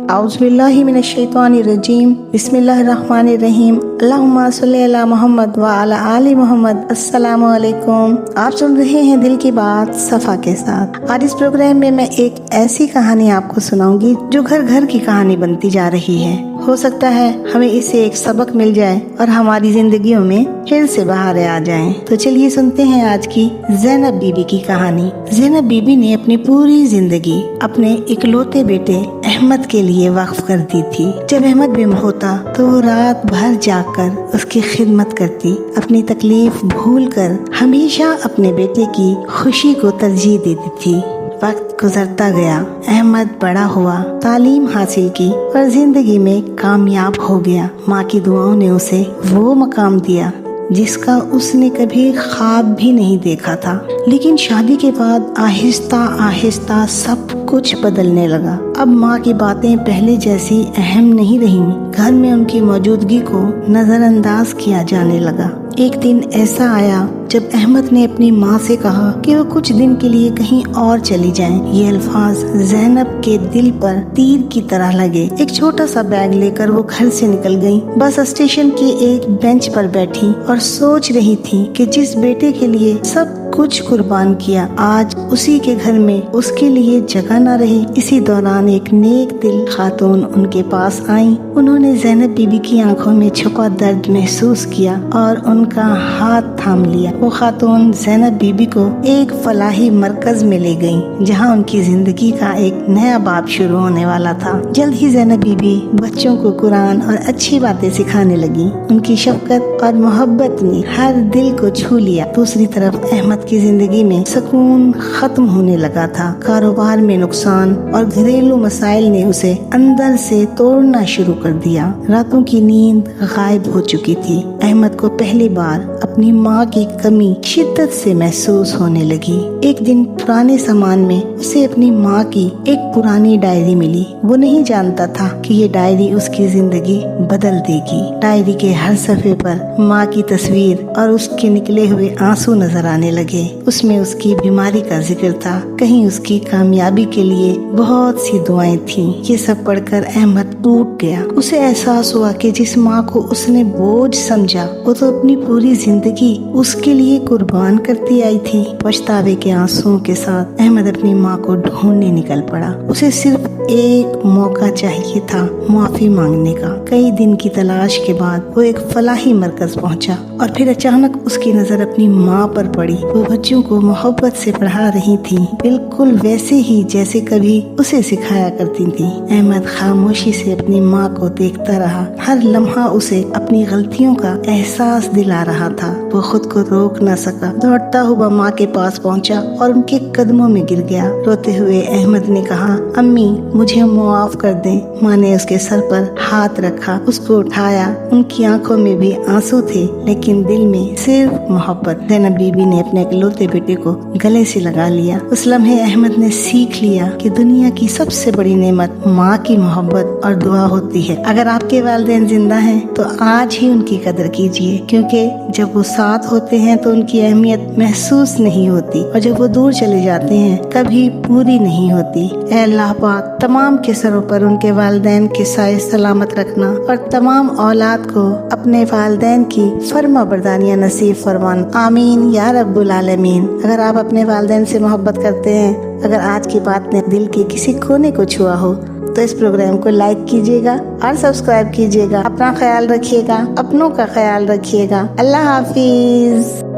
اعوذ باللہ من الشیطان الرجیم بسم اللہ الرحمن الرحیم اللہم صلی علی محمد وعلی آل محمد۔ السلام علیکم، آپ سن رہے ہیں دل کی بات صفا کے ساتھ۔ آج اس پروگرام میں ایک ایسی کہانی آپ کو سناؤں گی جو گھر گھر کی کہانی بنتی جا رہی ہے۔ ہو سکتا ہے ہمیں اس سے ایک سبق مل جائے اور ہماری زندگیوں میں پھر سے بہاریں آ جائیں۔ تو چلیے سنتے ہیں آج کی زینب بی بی کی کہانی۔ زینب بی بی نے اپنی پوری زندگی اپنے اکلوتے بیٹے احمد کے لیے وقف کر دی تھی۔ جب احمد بیمار ہوتا تو وہ رات بھر جاگ کر اس کی خدمت کرتی، اپنی تکلیف بھول کر ہمیشہ اپنے بیٹے کی خوشی کو ترجیح دیتی تھی۔ وقت گزرتا گیا، احمد بڑا ہوا، تعلیم حاصل کی اور زندگی میں کامیاب ہو گیا۔ ماں کی دعاؤں نے اسے وہ مقام دیا جس کا اس نے کبھی خواب بھی نہیں دیکھا تھا۔ لیکن شادی کے بعد آہستہ آہستہ سب کچھ بدلنے لگا۔ اب ماں کی باتیں پہلے جیسی اہم نہیں رہیں، گھر میں ان کی موجودگی کو نظر انداز کیا جانے لگا۔ ایک دن ایسا آیا جب احمد نے اپنی ماں سے کہا کہ وہ کچھ دن کے لیے کہیں اور چلی جائیں۔ یہ الفاظ زینب کے دل پر تیر کی طرح لگے۔ ایک چھوٹا سا بیگ لے کر وہ گھر سے نکل گئی، بس اسٹیشن کے ایک بینچ پر بیٹھی اور سوچ رہی تھی کہ جس بیٹے کے لیے سب کچھ قربان کیا، آج اسی کے گھر میں اس کے لیے جگہ نہ رہی۔ اسی دوران ایک نیک دل خاتون ان کے پاس آئیں۔ انہوں نے زینب بی بی کی آنکھوں میں چھپا درد محسوس کیا اور ان کا ہاتھ تھام لیا۔ وہ خاتون زینب بی بی کو ایک فلاحی مرکز میں لے گئیں جہاں ان کی زندگی کا ایک نیا باب شروع ہونے والا تھا۔ جلد ہی زینب بی بی بچوں کو قرآن اور اچھی باتیں سکھانے لگی۔ ان کی شفقت اور محبت نے ہر دل کو چھو لیا۔ دوسری طرف احمد کی زندگی میں سکون ختم ہونے لگا تھا۔ کاروبار میں نقصان اور گھریلو مسائل نے اسے اندر سے توڑنا شروع کر دیا۔ راتوں کی نیند غائب ہو چکی تھی۔ احمد کو پہلی بار اپنی ماں کی کمی شدت سے محسوس ہونے لگی۔ ایک دن پرانے سامان میں اسے اپنی ماں کی ایک پرانی ڈائری ملی۔ وہ نہیں جانتا تھا کہ یہ ڈائری اس کی زندگی بدل دے گی۔ ڈائری کے ہر صفحے پر ماں کی تصویر اور اس کے نکلے ہوئے آنسو نظر آنے لگے۔ اس میں اس کی بیماری کا ذکر تھا، کہیں اس کی کامیابی کے لیے بہت سی دعائیں تھیں۔ یہ سب پڑھ کر احمد ٹوٹ گیا۔ اسے احساس ہوا کہ جس ماں کو اس نے بوجھ سمجھا، وہ تو اپنی پوری زندگی اس کے لیے قربان کرتی آئی تھی۔ پچھتاوے کے آنسوؤں کے ساتھ احمد اپنی ماں کو ڈھونڈنے نکل پڑا۔ اسے صرف ایک موقع چاہیے تھا معافی مانگنے کا۔ کئی دن کی تلاش کے بعد وہ ایک فلاحی مرکز پہنچا اور پھر اچانک اس کی نظر اپنی ماں پر پڑی۔ وہ بچوں کو محبت سے پڑھا رہی تھی، بالکل ویسے ہی جیسے کبھی اسے سکھایا کرتی تھی۔ احمد خاموشی سے اپنی ماں کو دیکھتا رہا۔ ہر لمحہ اسے اپنی غلطیوں کا احساس دلا رہا تھا۔ وہ خود کو روک نہ سکا، دوڑتا ہوا ماں کے پاس پہنچا اور ان کے قدموں میں گر گیا۔ روتے ہوئے احمد نے کہا، امی مجھے معاف کر دیں۔ ماں نے اس کے سر پر ہاتھ رکھا، اس کو اٹھایا۔ ان کی آنکھوں میں بھی آنسو تھے لیکن دل میں صرف محبت۔ زینب بی بی نے اپنے اکلوتے بیٹے کو گلے سے لگا لیا۔ اس لمحے احمد نے سیکھ لیا کہ دنیا کی سب سے بڑی نعمت ماں کی محبت اور دعا ہوتی ہے۔ اگر آپ کے والدین زندہ ہیں تو آج ہی ان کی قدر کیجیے، کیونکہ جب وہ ساتھ ہوتے ہیں تو ان کی اہمیت محسوس نہیں ہوتی اور جب وہ دور چلے جاتے ہیں کبھی پوری نہیں ہوتی۔ اے اللہ پاک تمام کے سروں پر ان کے والدین کے سائے سلامت رکھنا اور تمام اولاد کو اپنے والدین کی فرما برداریاں نصیب فرمان، آمین یا رب العالمین۔ اگر آپ اپنے والدین سے محبت کرتے ہیں، اگر آج کی بات نے دل کے کسی کونے کو چھوا ہو تو اس پروگرام کو لائک کیجیے گا اور سبسکرائب کیجیے گا۔ اپنا خیال رکھیے گا، اپنوں کا خیال رکھیے گا۔ اللہ حافظ۔